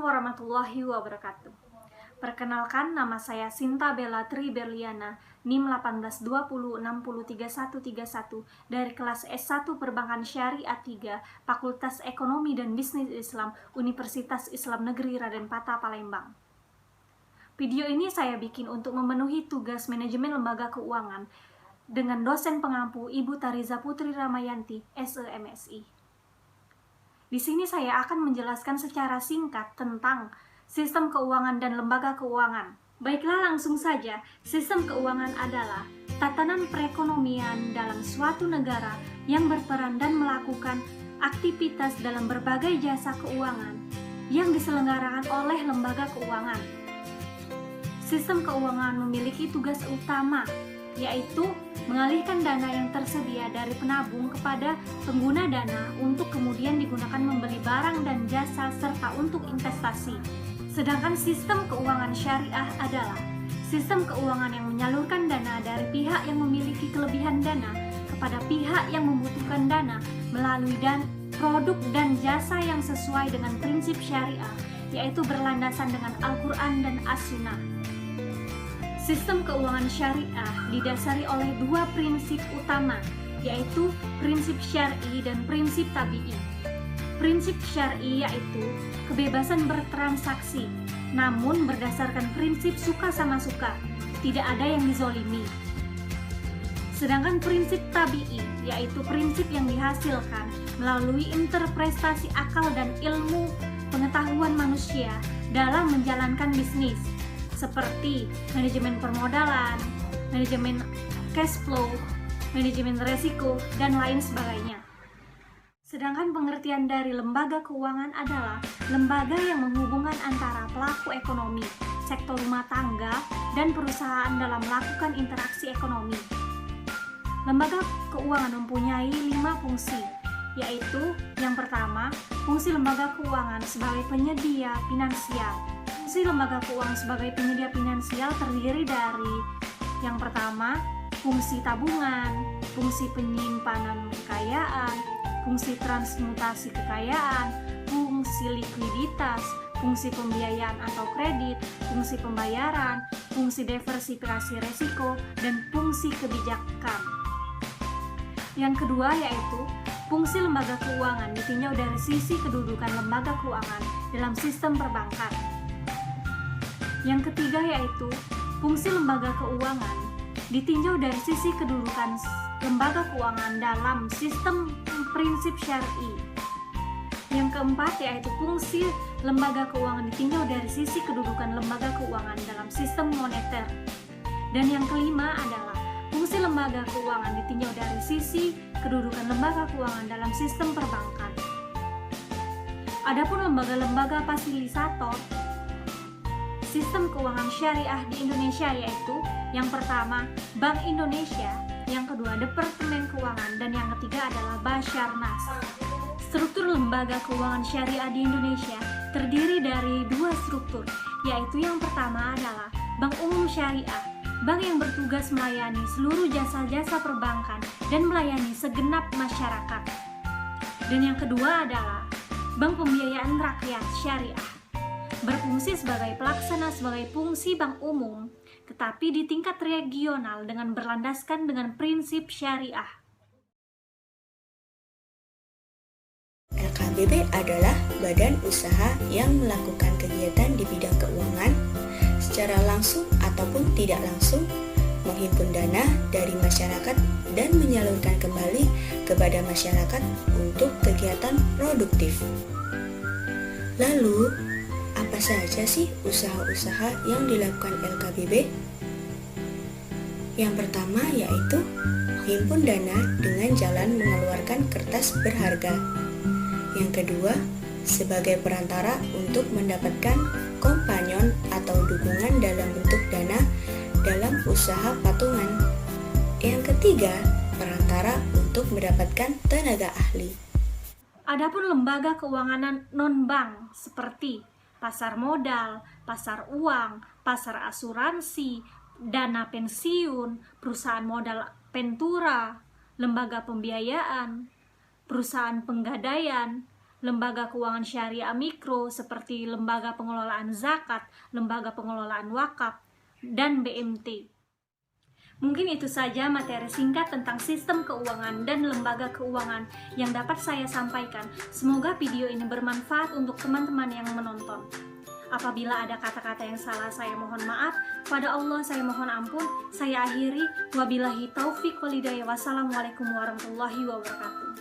warahmatullahi wabarakatuh. Perkenalkan, nama saya Sinta Bella Tri Berliana, NIM 1820603131 dari kelas S1 Perbankan Syariah 3, Fakultas Ekonomi dan Bisnis Islam, Universitas Islam Negeri Raden Patah, Palembang. Video ini saya bikin untuk memenuhi tugas manajemen lembaga keuangan dengan dosen pengampu Ibu Tariza Putri Ramayanti, SEMSI. Di sini saya akan menjelaskan secara singkat tentang sistem keuangan dan lembaga keuangan. Baiklah, langsung saja. Sistem keuangan adalah tatanan perekonomian dalam suatu negara yang berperan dan melakukan aktivitas dalam berbagai jasa keuangan yang diselenggarakan oleh lembaga keuangan. Sistem keuangan memiliki tugas utama, yaitu mengalihkan dana yang tersedia dari penabung kepada pengguna dana untuk kemudian digunakan membeli barang dan jasa serta untuk investasi. Sedangkan sistem keuangan syariah adalah sistem keuangan yang menyalurkan dana dari pihak yang memiliki kelebihan dana kepada pihak yang membutuhkan dana melalui produk dan jasa yang sesuai dengan prinsip syariah, yaitu berlandasan dengan Al-Quran dan As-Sunnah. Sistem keuangan syariah didasari oleh dua prinsip utama, yaitu prinsip syar'i dan prinsip tabi'i. Prinsip syar'i yaitu kebebasan bertransaksi, namun berdasarkan prinsip suka sama suka, tidak ada yang dizolimi. Sedangkan prinsip tabi'i yaitu prinsip yang dihasilkan melalui interpretasi akal dan ilmu pengetahuan manusia dalam menjalankan bisnis, seperti manajemen permodalan, manajemen cash flow, manajemen resiko, dan lain sebagainya. Sedangkan pengertian dari lembaga keuangan adalah lembaga yang menghubungkan antara pelaku ekonomi, sektor rumah tangga, dan perusahaan dalam melakukan interaksi ekonomi. Lembaga keuangan mempunyai 5 fungsi, yaitu yang pertama, fungsi lembaga keuangan sebagai penyedia finansial. Fungsi lembaga keuangan sebagai penyedia finansial terdiri dari yang pertama, fungsi tabungan, fungsi penyimpanan kekayaan, fungsi transmutasi kekayaan, fungsi likuiditas, fungsi pembiayaan atau kredit, fungsi pembayaran, fungsi diversifikasi resiko, dan fungsi kebijakan. Yang kedua yaitu fungsi lembaga keuangan ditinjau dari sisi kedudukan lembaga keuangan dalam sistem perbankan. Yang ketiga yaitu fungsi lembaga keuangan ditinjau dari sisi kedudukan lembaga keuangan dalam sistem prinsip syar'i. Yang keempat yaitu fungsi lembaga keuangan ditinjau dari sisi kedudukan lembaga keuangan dalam sistem moneter. Dan yang kelima adalah fungsi lembaga keuangan ditinjau dari sisi kedudukan lembaga keuangan dalam sistem perbankan. Adapun lembaga-lembaga fasilitator sistem keuangan syariah di Indonesia yaitu yang pertama Bank Indonesia, yang kedua Departemen Keuangan, dan yang ketiga adalah Basarnas. Struktur lembaga keuangan syariah di Indonesia terdiri dari dua struktur, yaitu yang pertama adalah Bank Umum Syariah, bank yang bertugas melayani seluruh jasa-jasa perbankan dan melayani segenap masyarakat. Dan yang kedua adalah Bank Pembiayaan Rakyat Syariah, berfungsi sebagai pelaksana sebagai fungsi bank umum, tetapi di tingkat regional dengan berlandaskan dengan prinsip syariah. LKBB adalah badan usaha yang melakukan kegiatan di bidang keuangan secara langsung ataupun tidak langsung, menghimpun dana dari masyarakat dan menyalurkan kembali kepada masyarakat untuk kegiatan produktif. Lalu, apa saja sih usaha-usaha yang dilakukan LKBB? Yang pertama yaitu menghimpun dana dengan jalan mengeluarkan kertas berharga. Yang kedua, sebagai perantara untuk mendapatkan kompanyon atau dukungan dalam bentuk dana dalam usaha patungan. Yang ketiga, perantara untuk mendapatkan tenaga ahli. Adapun lembaga keuangan non-bank seperti pasar modal, pasar uang, pasar asuransi, dana pensiun, perusahaan modal ventura, lembaga pembiayaan, perusahaan penggadaian, lembaga keuangan syariah mikro seperti lembaga pengelolaan zakat, lembaga pengelolaan wakaf, dan BMT. Mungkin itu saja materi singkat tentang sistem keuangan dan lembaga keuangan yang dapat saya sampaikan. Semoga video ini bermanfaat untuk teman-teman yang menonton. Apabila ada kata-kata yang salah, saya mohon maaf. Kepada Allah saya mohon ampun. Saya akhiri. Wabillahi taufik wal hidayah. Wassalamualaikum warahmatullahi wabarakatuh.